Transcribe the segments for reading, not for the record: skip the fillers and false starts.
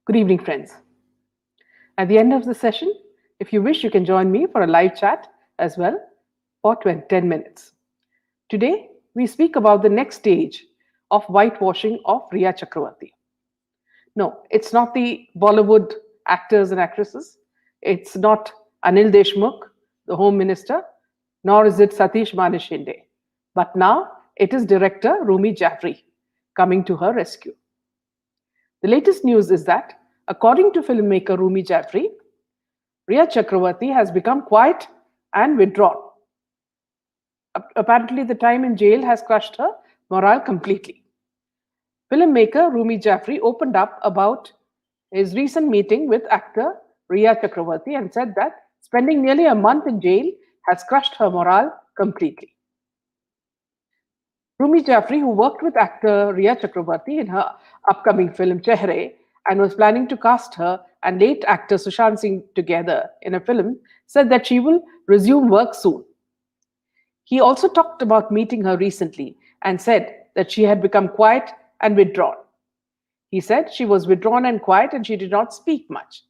Good evening, friends. At the end of the session, if you wish, you can join me for a live chat as well for 10 minutes. Today, we speak about the next stage of whitewashing of Rhea Chakravarti. No, it's not the Bollywood actors and actresses. It's not Anil Deshmukh, the Home Minister, nor is it Satish Manishinde. But now it is director Rumi Jaffrey coming to her rescue. The latest news is that, according to filmmaker Rumi Jaffrey, Rhea Chakravarti has become quiet and withdrawn. Apparently, the time in jail has crushed her morale completely. Filmmaker Rumi Jaffrey opened up about his recent meeting with actor Rhea Chakravarti and said that spending nearly a month in jail has crushed her morale completely. Rumi Jaffrey, who worked with actor Rhea Chakravarti in her upcoming film Chehre and was planning to cast her and late actor Sushant Singh together in a film, said that she will resume work soon. He also talked about meeting her recently and said that she had become quiet and withdrawn. He said she was withdrawn and quiet and she did not speak much.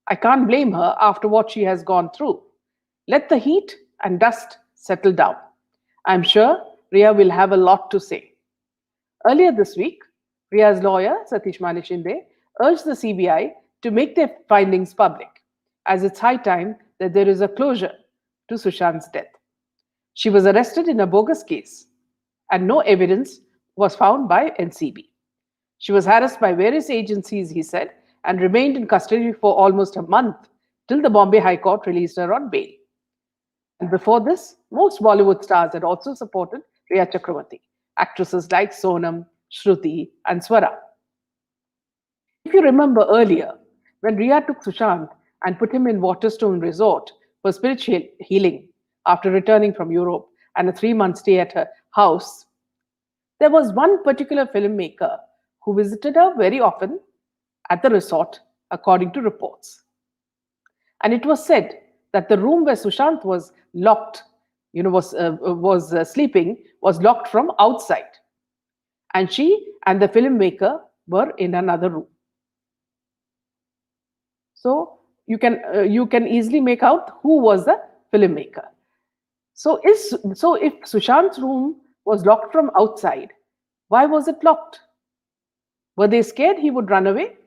I can't blame her after what she has gone through. Let the heat and dust settle down. I'm sure Rhea will have a lot to say. Earlier this week, Rhea's lawyer, Satish Manishinde, urged the CBI to make their findings public, as it's high time that there is a closure to Sushant's death. She was arrested in a bogus case, and no evidence was found by NCB. She was harassed by various agencies, he said, and remained in custody for almost a month till the Bombay High Court released her on bail. And before this, most Bollywood stars had also supported Rhea Chakravarti, actresses like Sonam, Shruti, and Swara. If you remember earlier, when Rhea took Sushant and put him in Waterstone Resort for spiritual healing after returning from Europe and a 3-month stay at her house, there was one particular filmmaker who visited her very often at the resort, according to reports. And it was said that the room where Sushant was locked, was sleeping, was locked from outside. And she and the filmmaker were in another room. So you can easily make out who was the filmmaker. So if Sushant's room was locked from outside, why was it locked? Were they scared he would run away?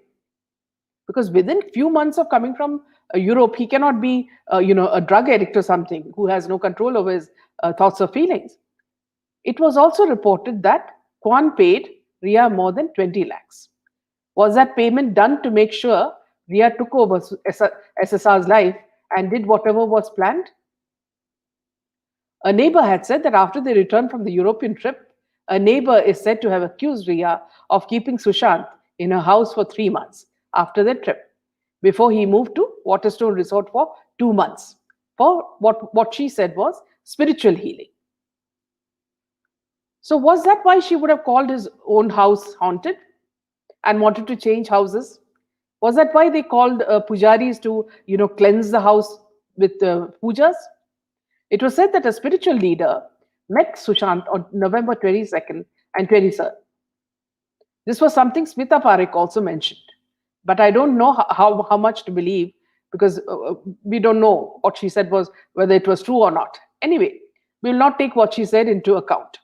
Because within few months of coming from Europe, he cannot be, a drug addict or something who has no control over his thoughts or feelings. It was also reported that Kwan paid Rhea more than 20 lakhs. Was that payment done to make sure Rhea took over SSR's life and did whatever was planned? A neighbor had said that after they returned from the European trip, a neighbor is said to have accused Rhea of keeping Sushant in her house for 3 months after their trip, before he moved to Waterstone Resort for 2 months for what she said was spiritual healing. So was that why she would have called his own house haunted and wanted to change houses? Was that why they called pujaris to cleanse the house with pujas? It was said that a spiritual leader met Sushant on November 22nd and 23rd. This was something Smita Parekh also mentioned. But I don't know how much to believe, because we don't know what she said was, whether it was true or not. Anyway, we will not take what she said into account.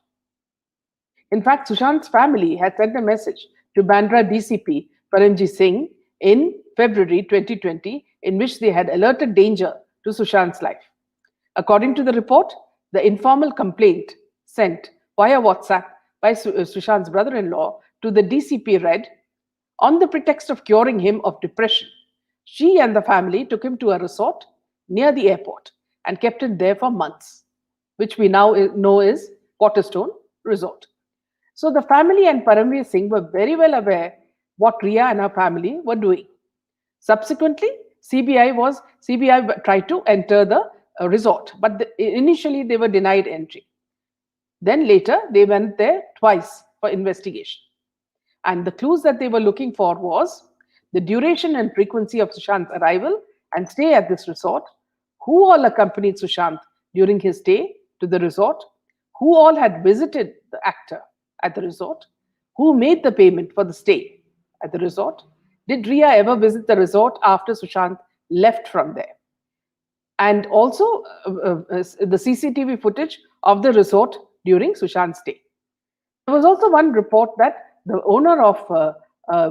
In fact, Sushant's family had sent a message to Bandra DCP Paramjit Singh in February 2020, in which they had alerted danger to Sushant's life. According to the report, the informal complaint sent via WhatsApp by Sushant's brother-in-law to the DCP read, on the pretext of curing him of depression, she and the family took him to a resort near the airport and kept him there for months, which we now know is Waterstone Resort. So the family and Paramveer Singh were very well aware what Rhea and her family were doing. Subsequently, CBI tried to enter the resort, but initially they were denied entry. Then later, they went there twice for investigation. And the clues that they were looking for was the duration and frequency of Sushant's arrival and stay at this resort, who all accompanied Sushant during his stay to the resort, who all had visited the actor at the resort, who made the payment for the stay at the resort, Did Rhea ever visit the resort after Sushant left from there? And also the CCTV footage of the resort during Sushant's stay. There was also one report that the owner of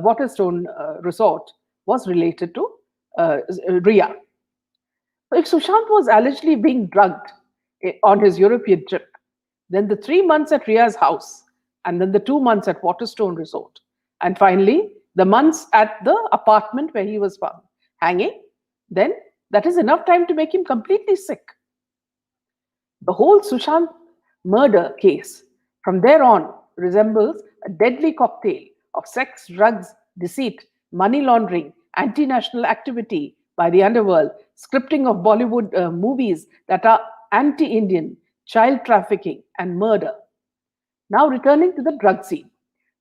Waterstone Resort was related to Rhea. So if Sushant was allegedly being drugged on his European trip, then the 3 months at Rhea's house, and then the 2 months at Waterstone Resort, and finally the months at the apartment where he was found hanging, then that is enough time to make him completely sick. The whole Sushant murder case from there on resembles a deadly cocktail of sex, drugs, deceit, money laundering, anti national activity by the underworld, scripting of Bollywood movies that are anti Indian, child trafficking, and murder. Now, returning to the drug scene,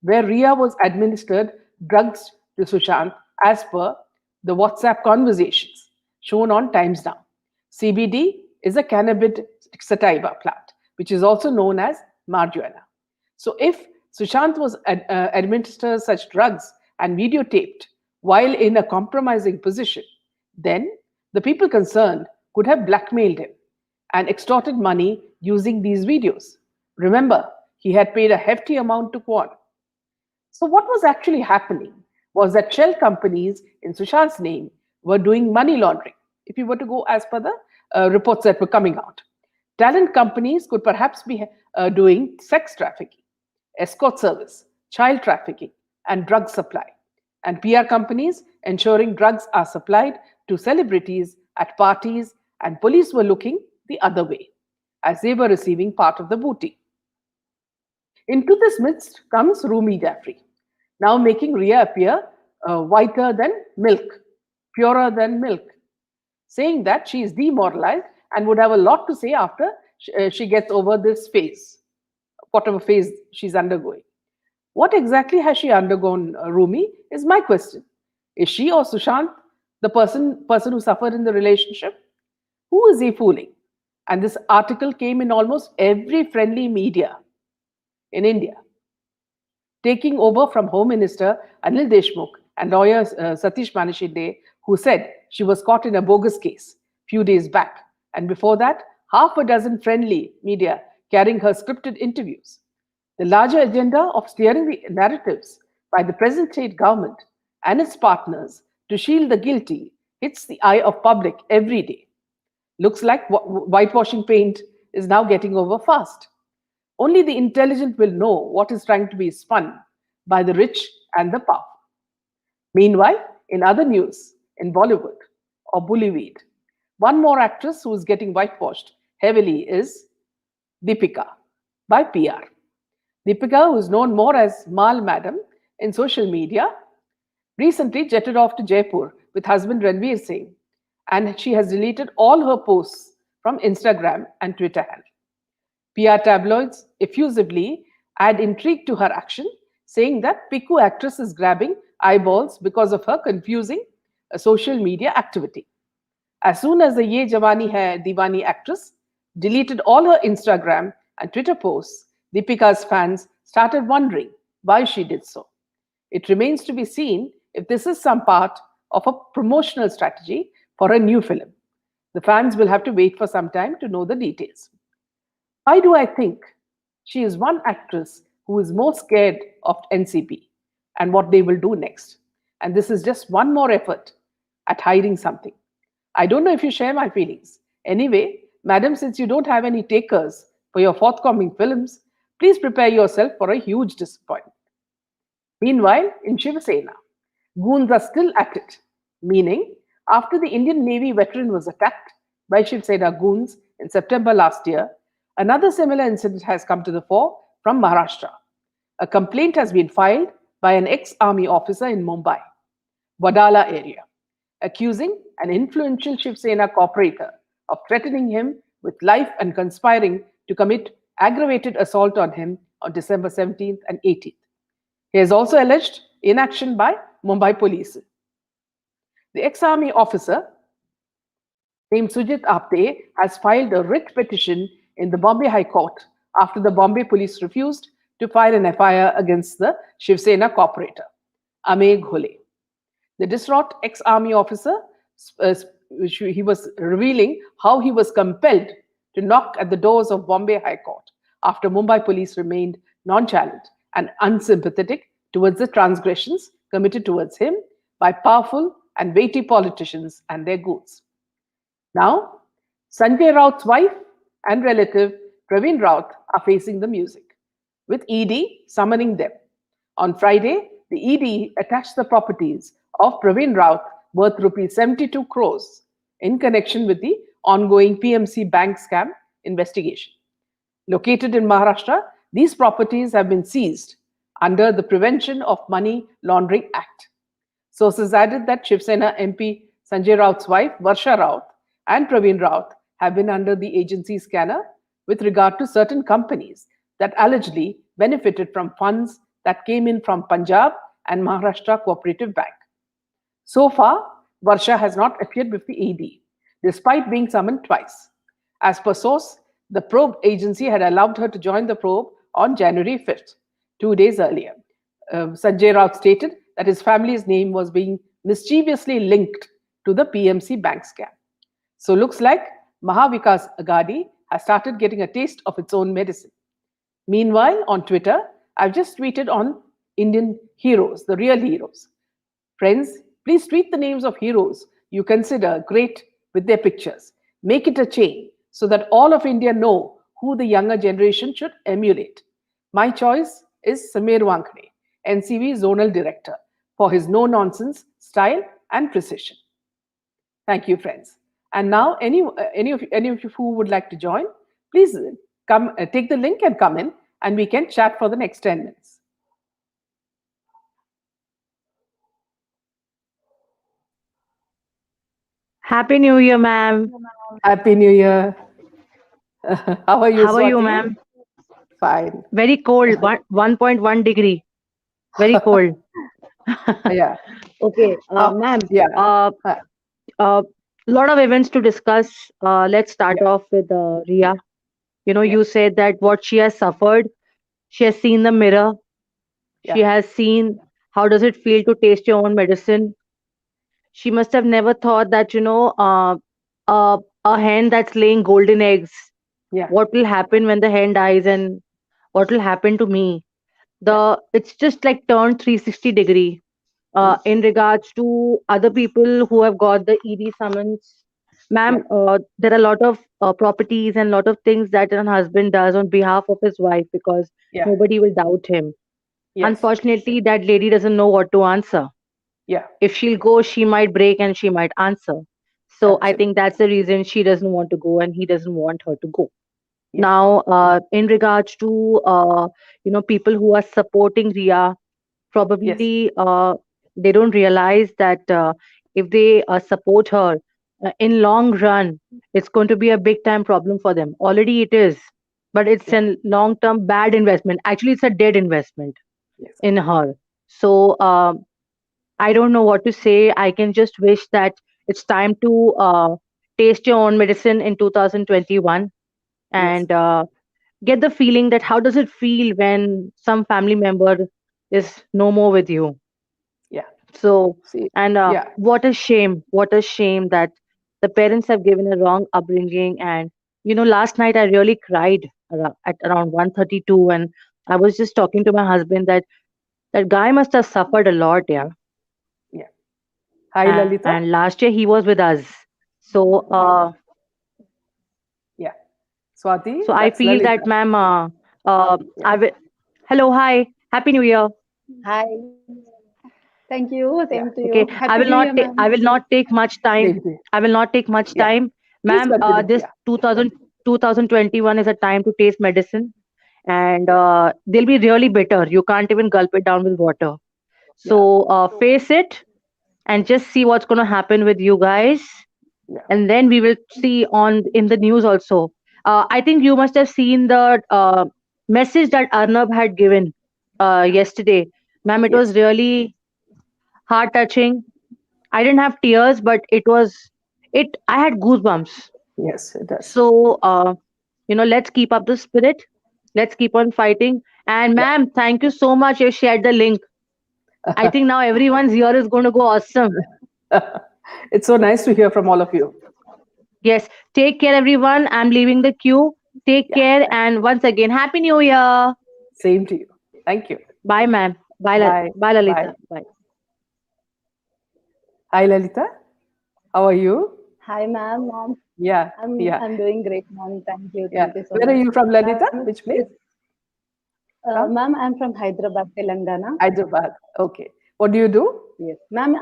where Rhea was administered drugs to Sushant as per the WhatsApp conversations shown on Times Now. CBD is a cannabis sativa plant, which is also known as marijuana. So, if Sushant was administered such drugs and videotaped while in a compromising position, then the people concerned could have blackmailed him and extorted money using these videos. Remember, he had paid a hefty amount to Kwan. So, what was actually happening was that shell companies in Sushant's name were doing money laundering, if you were to go as per the reports that were coming out. Talent companies could perhaps be doing sex trafficking, escort service, child trafficking, and drug supply. And PR companies ensuring drugs are supplied to celebrities at parties, and police were looking the other way as they were receiving part of the booty. Into this midst comes Rumi Jaffrey, now making Rhea appear whiter than milk, purer than milk, saying that she is demoralized and would have a lot to say after she gets over this phase, whatever phase she's undergoing. What exactly has she undergone, Rumi, is my question. Is she or Sushant the person who suffered in the relationship? Who is he fooling? And this article came in almost every friendly media in India, taking over from Home Minister Anil Deshmukh and lawyer Satish Manishinde, who said she was caught in a bogus case few days back, and before that, half a dozen friendly media carrying her scripted interviews. The larger agenda of steering the narratives by the present state government and its partners to shield the guilty hits the eye of public every day. Looks like whitewashing paint is now getting over fast. Only the intelligent will know what is trying to be spun by the rich and the powerful. Meanwhile, in other news, in Bollywood or Bollywood, one more actress who is getting whitewashed heavily is Deepika by PR. Deepika, who is known more as Mal Madam in social media, recently jetted off to Jaipur with husband Ranveer Singh, and she has deleted all her posts from Instagram and Twitter handle. PR tabloids effusively add intrigue to her action, saying that Piku actress is grabbing eyeballs because of her confusing social media activity. As soon as the Ye Jawani Hai Diwani actress deleted all her Instagram and Twitter posts, Deepika's fans started wondering why she did so. It remains to be seen if this is some part of a promotional strategy for a new film. The fans will have to wait for some time to know the details. Why do I think she is one actress who is more scared of NCP and what they will do next? And this is just one more effort at hiding something. I don't know if you share my feelings. Anyway, madam, since you don't have any takers for your forthcoming films, please prepare yourself for a huge disappointment. Meanwhile, in Shiv Sena, goons are still at it, meaning after the Indian Navy veteran was attacked by Shiv Sena goons in September last year, another similar incident has come to the fore from Maharashtra. A complaint has been filed by an ex-army officer in Mumbai, Wadala area, accusing an influential Shiv Sena cooperator of threatening him with life and conspiring to commit aggravated assault on him on December 17th and 18th. He has also alleged inaction by Mumbai police. The ex-army officer named Sujit Apte has filed a writ petition in the Bombay High Court after the Bombay police refused to file an FIR against the Shiv Sena cooperator, Amey Ghole. The distraught ex-army officer, uh, he was revealing how he was compelled to knock at the doors of Bombay High Court after Mumbai police remained nonchalant and unsympathetic towards the transgressions committed towards him by powerful and weighty politicians and their goods. Now, Sanjay Raut's wife and relative Praveen Raut are facing the music, with ED summoning them. On Friday, the ED attached the properties of Praveen Raut worth rupees 72 crores in connection with the ongoing PMC bank scam investigation. Located in Maharashtra, these properties have been seized under the Prevention of Money Laundering Act. Sources added that Shiv Sena MP Sanjay Raut's wife, Varsha Raut, and Praveen Raut have been under the agency's scanner with regard to certain companies that allegedly benefited from funds that came in from Punjab and Maharashtra Cooperative Bank. So far, Varsha has not appeared with the ED, despite being summoned twice. As per source, the probe agency had allowed her to join the probe on January 5th, 2 days earlier. Sanjay Raut stated that his family's name was being mischievously linked to the PMC bank scam. So looks like Mahavikas Agadi has started getting a taste of its own medicine. Meanwhile, on Twitter, I've just tweeted on Indian heroes, the real heroes. Friends, please tweet the names of heroes you consider great with their pictures. Make it a chain so that all of India know who the younger generation should emulate. My choice is Samir Wankhede, NCV Zonal Director, for his no-nonsense style and precision. Thank you, friends. And now, any of you who would like to join, please come take the link and come in, and we can chat for the next 10 minutes. Happy New Year, ma'am. Happy New Year. How are you, How are you, Swati? ma'am? Fine. Very cold, 1.1 degree. Very cold. Yeah. Okay, How? ma'am. Yeah. Uh, Uh, lot of events to discuss. Let's start yeah. off with Rhea. Yeah. You said that what she has suffered, she has seen the mirror. She Yeah. has seen how does it feel to taste your own medicine. She must have never thought that, a hen that's laying golden eggs, Yeah. what will happen when the hen dies and what will happen to me. Yeah. It's just like turned 360-degree Mm. in regards to other people who have got the ED summons. Yeah. Ma'am, there are a lot of properties and lot of things that an husband does on behalf of his wife because Yeah. nobody will doubt him. Yes. Unfortunately, that lady doesn't know what to answer. Yeah. If she'll go, she might break and she might answer. So I Absolutely. think that's the reason she doesn't want to go and he doesn't want her to go. Yeah. Now, in regards to people who are supporting Rhea, Yes. probably they don't realize that if they support her in long run, it's going to be a big time problem for them. Already it is, but it's Yeah. a long term bad investment. Actually, it's a dead investment Yes. in her. So I don't know what to say. I can just wish that it's time to taste your own medicine in 2021 Yes. and get the feeling that how does it feel when some family member is no more with you. Yeah. So, See. and Yeah. what a shame that the parents have given a wrong upbringing. And last night I really cried at around 1:32, and I was just talking to my husband that that guy must have suffered a lot, yeah. Yeah. Hi, Lalita. And last year he was with us. So, Yeah. Swati, so I that's feel Lalita. that, ma'am, Yeah. I will. Hello, hi, happy New Year. Hi. Thank you. Yeah. Same to Okay, you. Happy New Year, ma'am. I will not take much time. Same to you. I will not take much Yeah. time, Please ma'am. continue. This Yeah. 2021 is a time to taste medicine, and Yeah. they'll be really bitter. You can't even gulp it down with water. Yeah. So face it and just see what's going to happen with you guys, Yeah. and then we will see on in the news also. I think you must have seen the message that Arnab had given yesterday, ma'am. It Yes. was really heart touching. I didn't have tears, but it was it. I had goosebumps. Yes, it does. So let's keep up the spirit. Let's keep on fighting. And Yeah. ma'am, thank you so much. You shared the link. I think now everyone's year is going to go awesome. It's so nice to hear from all of you. Yes. Take care, everyone. I'm leaving the queue. Take Yeah, care. And once again, Happy New Year. same to you. Thank you. Bye, ma'am. Bye, Bye. bye, Bye. Lalita. Bye. Hi, Lalita. How are you? Hi, ma'am. Yeah, yeah, I'm doing great, ma'am. Thank you. yeah. Thank you so Where are much. you from, Lalita? Ma'am, Which place? From ma'am, I'm from Hyderabad, Telangana. Hyderabad. Okay. What do you do? Yes, ma'am,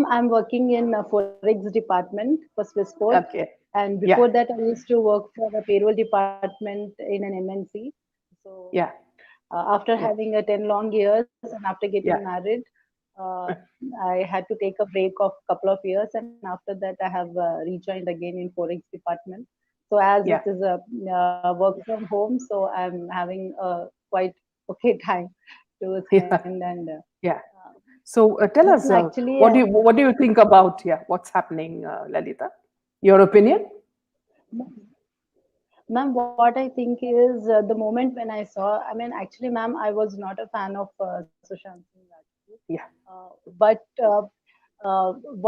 I'm working in a forex department for Swissport, Okay. and before Yeah, that, I used to work for the payroll department in an MNC. So yeah, after yeah, having a 10 long years and after getting yeah. married, uh, I had to take a break of a couple of years, and after that, I have rejoined again in forex department. So as it Yeah, is a work from home, so I'm having a quite okay time to spend, yeah, and yeah. uh, So tell ma'am, us, actually, what do you think about, yeah, what's happening, Lalita? Your opinion? ma'am, what I think is the moment when I saw, I mean, actually, ma'am, I was not a fan of Sushant Singh Rajput, Yeah. but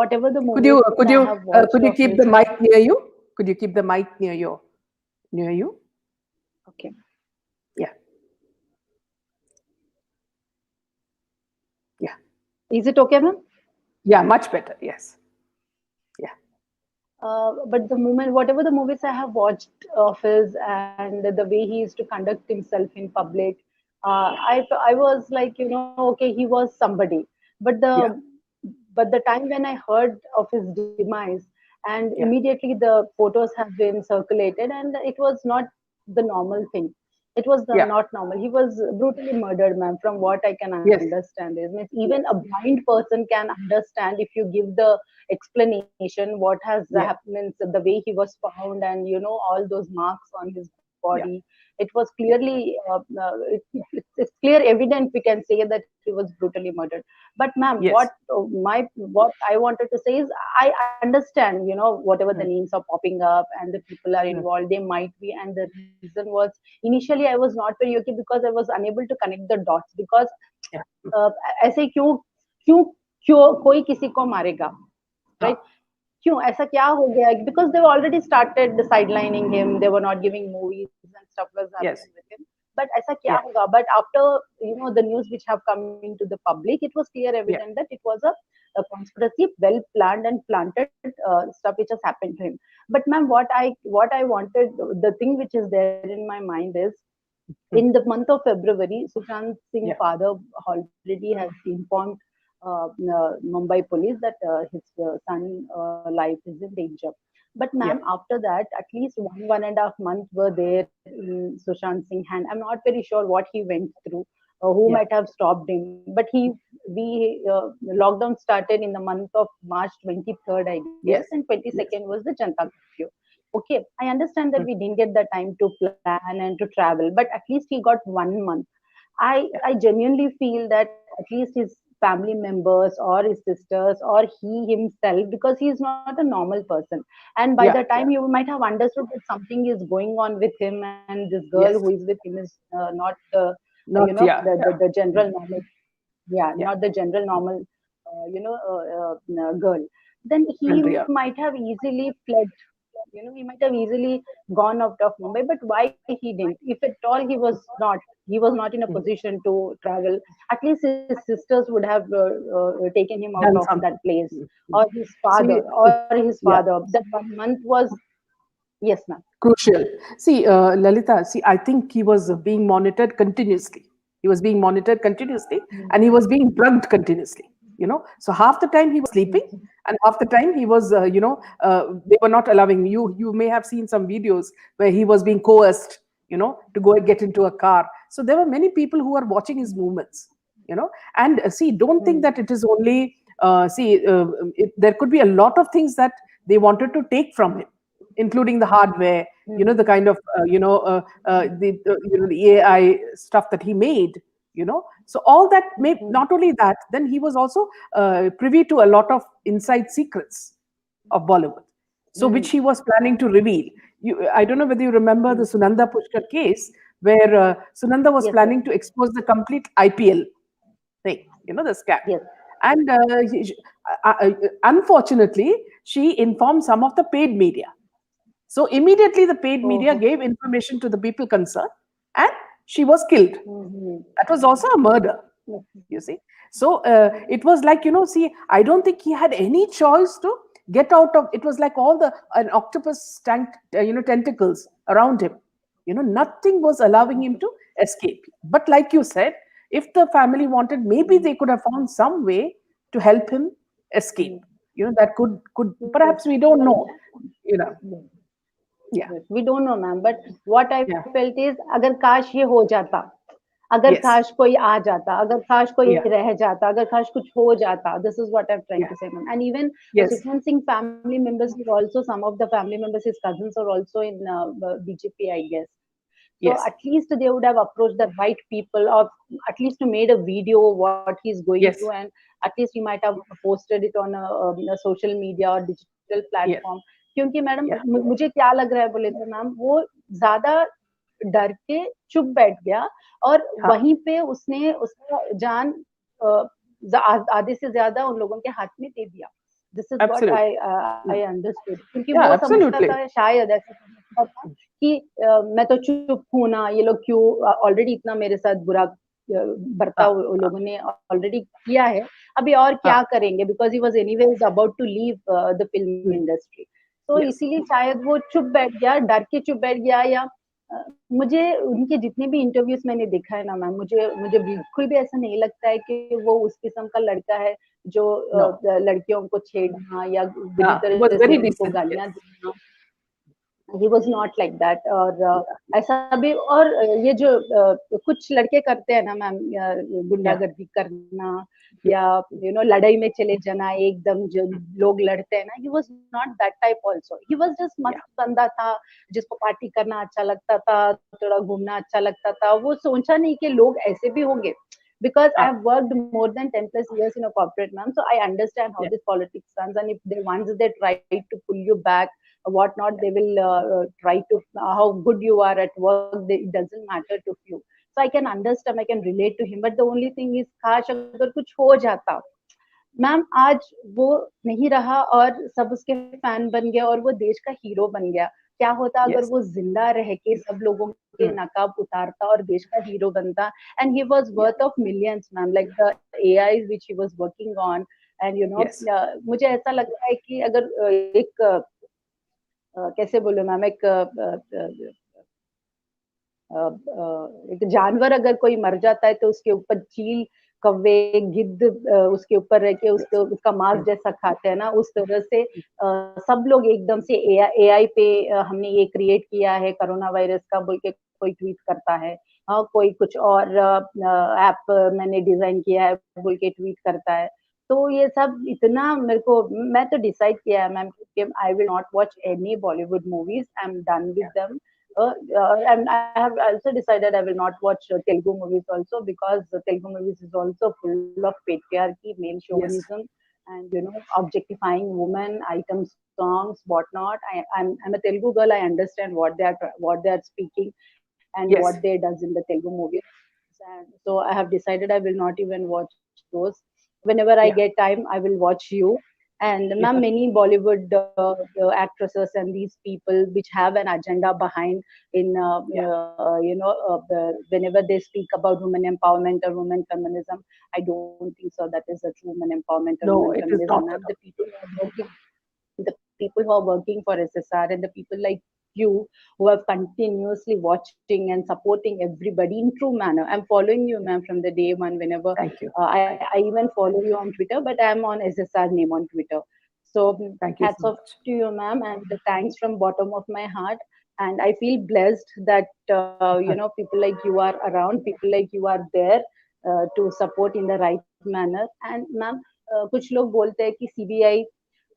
whatever the Could you movies I could have you watched of could you his, keep the mic near you? Could you keep the mic near you? okay, Yeah, yeah, is it okay, ma'am? yeah. Much better. Yes. Yeah, But the moment, whatever the movies I have watched of his and the way he used to conduct himself in public, I was like, okay, he was somebody. But yeah, the time when I heard of his demise, and yeah, immediately the photos have been circulated, and it was not the normal thing. It was yeah. not normal. He was brutally murdered, ma'am. From what I can Yes, understand, is means even a yes, blind person can understand if you give the explanation what has yeah, happened, the way he was found, and all those marks on his body. yeah, It was yeah, clearly it's clear evident, we can say that he was brutally murdered. But ma'am, yes. what I wanted to say is, I understand, whatever the Mm, names are popping up and the people are mm, involved, they might be, and the reason was, initially I was not very okay because I was unable to connect the dots, because yeah. ऐसे क्यों क्यों क्यों कोई किसी को मारेगा, Huh. right? क्यों ऐसा क्या हो गया, because they already started sidelining him, they were not giving movies and stuff was happening Yes. with him. But ऐसा क्या Yeah. होगा, but after the news which have come into the public, it was clear Yeah. evident that it was a conspiracy, well planned and planted stuff which has happened to him. But ma'am, what I wanted, the thing which is there in my mind is, in Mm, the month of February, Sushant Singh yeah. father already has informed Mumbai police that his son life is in danger. But ma'am, Yeah. after that, at least one and a half months were there in Sushant Singh hand. I'm not very sure what he went through, who Yeah. might have stopped him. But lockdown started in the month of March 23rd, I guess, and Yes. 22nd Yes. was the Janta curfew. Okay, I understand that we Mm, didn't get the time to plan and to travel, but at least he got 1 month. I yeah. genuinely feel that at least his family members or his sisters or he himself, because he is not a normal person, and by the Yeah. time Yeah. you might have understood that something is going on with him, and this girl who is Yes. with him is not the Not. Yeah. the Yeah. general Mm, normal, yeah, not yeah. the general normal girl, then he And might Rhea. have easily fled. He might have easily gone out of Mumbai, but why he didn't? If at all he was not in a Mm, position to travel. At least his sisters would have taken him out of done that something. place, Mm, or mm. his father, See. or his father. Yeah. That 1 month was, yes, ma'am. Crucial. See, Lalita, see, I think he was being monitored continuously. He was being monitored continuously and he was being drugged continuously. So half the time he was sleeping and half the time he was, they were not allowing you. You may have seen some videos where he was being coerced, to go and get into a car. So there were many people who are watching his movements, and see, don't think that it is only, there could be a lot of things that they wanted to take from him, including the hardware, the kind of the AI stuff that he made. So all that, may not only that, then he was also privy to a lot of inside secrets of Bollywood, so which he was planning to reveal. I don't know whether you remember the Sunanda Pushkar case, where Sunanda was Yes, yes. planning to expose the complete IPL, thing, the scam. Yes. And unfortunately, she informed some of the paid media. So immediately the paid media Oh. gave information to the people concerned, and she was killed. Mm-hmm. That was also a murder, you see. So it was like, see, I don't think he had any choice to get out of it. Was like all the an octopus tentacles around him. Nothing was allowing him to escape. But like you said, if the family wanted, maybe they could have found some way to help him escape. That could Yes. perhaps, we don't know. You know, yeah, Yes, we don't know, ma'am. But what I yeah, felt is, अगर काश ये हो जाता, अगर yes, काश कोई आ जाता, अगर काश कोई yeah, रह जाता, अगर काश कुछ हो जाता. This is what I'm trying yeah, to say, ma'am. And even yes, Sushant Singh family members are also, some of the family members, his cousins are also in BJP, I guess. So at yes, least they would have approached the right people, or at least made a video what he's going through, yes, and at least he might have posted it on a social media or digital yes, platform. क्योंकि madam yeah, मुझे क्या लग रहा है बोले तो ma'am, वो ज्यादा डर के चुप बैठ गया, और huh, वहीं पे उसने उसका जान आधे से ज्यादा उन लोगों के हाथ में दे दिया. This is what absolutely. I understood, क्योंकि Yeah, वो समझता absolutely. था, शायद ऐसा समझता था कि मैं तो चुप हूं ना, ये लोग क्यों, ऑलरेडी इतना मेरे साथ बुरा Huh, बर्ताव उन लोगों ने ऑलरेडी किया है, अभी और huh, क्या करेंगे, because he was anyways about to leave the film mm, industry. तो yes. इसीलिए शायद वो चुप बैठ गया, डर के चुप बैठ गया, या मुझे उनके जितने भी इंटरव्यूज मैंने देखा है ना मैम, मुझे मुझे बिल्कुल भी ऐसा नहीं लगता है कि वो उस किस्म का लड़का है जो No. लड़कियों को छेड़ना या बुरी He was तरह से very उनको decent. गालियां Yes. देना. He was not like that. और Yeah. ऐसा भी, और ये जो कुछ लड़के करते हैं ना मैम, Yeah. गुंडागर्दी करना, Yeah. या लड़ाई में चले जाना एकदम, जो लोग लड़ते हैं ना, he was not that type also. He was just Yeah. मस्त बंदा था, जिसको पार्टी करना अच्छा लगता था, थोड़ा घूमना अच्छा लगता था. वो सोचा नहीं कि लोग ऐसे भी होंगे, because I Ah, have worked more than 10 plus years in a corporate, ma'am. So I understand how yeah. this politics runs, and if they once they try to pull you back, whatnot, they will try to how good you are at work. It doesn't matter to you. So I can understand, I can relate to him. But the only thing is, काश अगर कुछ हो जाता, ma'am आज वो नहीं रहा और सब उसके फैन बन गए और वो देश का हीरो बन गया. क्या होता अगर Yes. वो जिंदा रह के सब लोगों के Mm. नकाब उतारता और देश का हीरो बनता. And he was Yeah. Worth of millions ma'am, like the AI which he was working on. And Yes. मुझे ऐसा लग रहा है कि अगर एक कैसे बोलूं मैम, एक एक जानवर अगर कोई मर जाता है तो उसके ऊपर चील, कौवे, गिद्ध उसके ऊपर रह के उसके Yes. उसका मांस Mm. जैसा खाते हैं ना, उस तरह से सब लोग एकदम से एआई पे हमने ये क्रिएट किया है कोरोना वायरस का बोल के कोई ट्वीट करता है, कोई कुछ और ऐप मैंने डिजाइन किया है बोल के ट्वीट करता है. तो ये सब इतना मेरे को, मैं तो डिसाइड किया है मैम कि I will not watch any Bollywood movies. I am done with Yeah. Them. And I have also decided I will not watch Telugu movies also, because Telugu movies is also full of patriarchy, male Yes. chauvinism, and objectifying women, item songs, whatnot. I'm a Telugu girl. I understand what they are speaking and what Yes. they does in the Telugu movies. And so I have decided I will not even watch those. Whenever I Yeah. get time, I will watch you. And ma'am, Yeah. many Bollywood actresses and these people which have an agenda behind in Yeah. whenever they speak about women empowerment or women feminism, I don't think so that is a true women empowerment or women No, it is feminism, not ma'am. at all. The people who are working for SSR, and the people like you who have continuously watching and supporting everybody in true manner. I'm following you, ma'am, from the day one. Whenever Thank you. I even follow you on Twitter, but I'm on SSR name on Twitter. So Thank you hats so off much. to you, ma'am, and the thanks from bottom of my heart. And I feel blessed that people like you are around, people like you are there to support in the right manner. And ma'am, कुछ लोग बोलते हैं कि CBI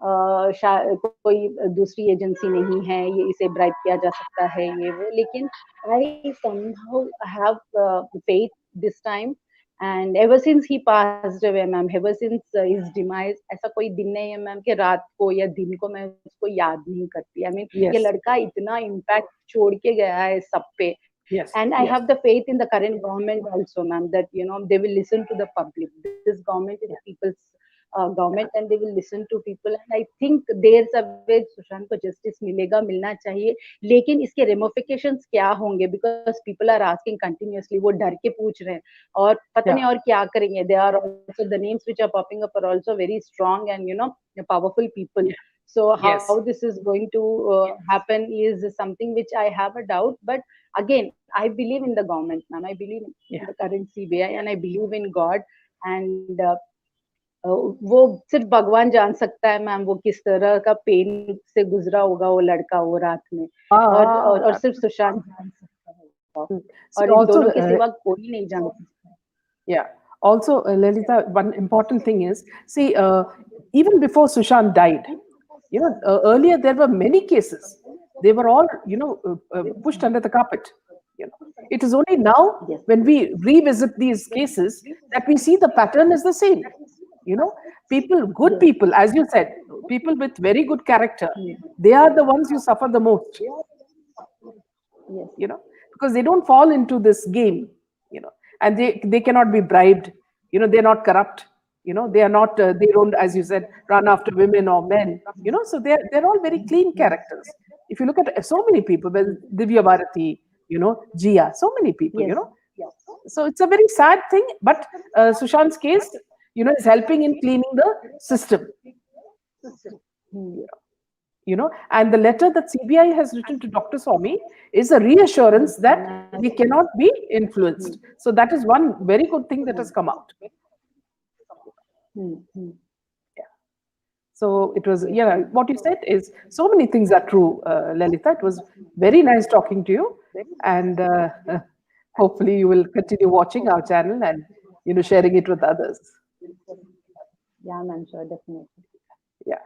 कोई दूसरी agency नहीं है, ये इसे ब्राइब किया जा सकता है, ये वो, लेकिन आई somehow have faith this time. And ever since he passed away, ma'am, ever since his demise, ऐसा कोई दिन नहीं है मैम कि रात को या दिन को मैं उसको याद नहीं करती. I mean, ये Yes. लड़का इतना इम्पैक्ट छोड़ के गया है सब पे, Yes, And I yes, have the faith in the current government also, ma'am, that they will listen to the public. This government is the people's government, and they will listen to people. And I think there's a way Sushant को justice मिलेगा, मिलना चाहिए. लेकिन इसके ramifications क्या होंगे? Because people are asking continuously, वो डर के पूछ रहे हैं, और पता yeah, नहीं और क्या करेंगे. They are also, the names which are popping up are also very strong and powerful people. So how yes, this is going to happen is something which I have a doubt. But again, I believe in the government, ma'am. I believe in yeah. the current CBI, and I believe in God. And वो सिर्फ भगवान जान सकता है, ma'am, वो किस तरह का पेन से गुजरा होगा वो लड़का वो रात में. और सिर्फ सुशांत जान सकता होगा, और इन Also, दोनों के सिवा कोई नहीं जान सकता. yeah. Also, Lalita, one important thing is, see, even before Sushant died, earlier there were many cases. They were all, pushed under the carpet. It is only now Yes. when we revisit these cases that we see the pattern is the same. People, good Yes. people, as you said, people with very good character, they are the ones who suffer the most. Yes. Because they don't fall into this game, and they cannot be bribed. They're not corrupt. They are not. They don't, as you said, run after women or men. So they're all very clean characters. If you look at so many people, well, Divya Bharati, Jia, so many people, Yes. So it's a very sad thing, but Sushant's case, is helping in cleaning the system. Hmm. And the letter that CBI has written to Dr. Swami is a reassurance that they cannot be influenced. So that is one very good thing that has come out. Hmm. Hmm. So it was, what you said is so many things are true, Lalita. It was very nice talking to you. And hopefully you will continue watching our channel and, sharing it with others. Yeah, ma'am, sure, definitely. Yeah.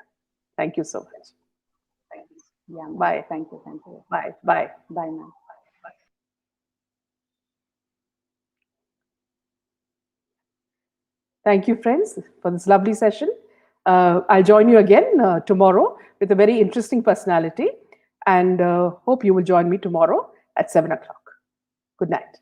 Thank you so much. Yeah, ma'am. Bye. Thank you. Thank you. Bye. Bye. Bye, ma'am. Thank you, friends, for this lovely session. I'll join you again tomorrow with a very interesting personality, and hope you will join me tomorrow at 7 o'clock. Good night.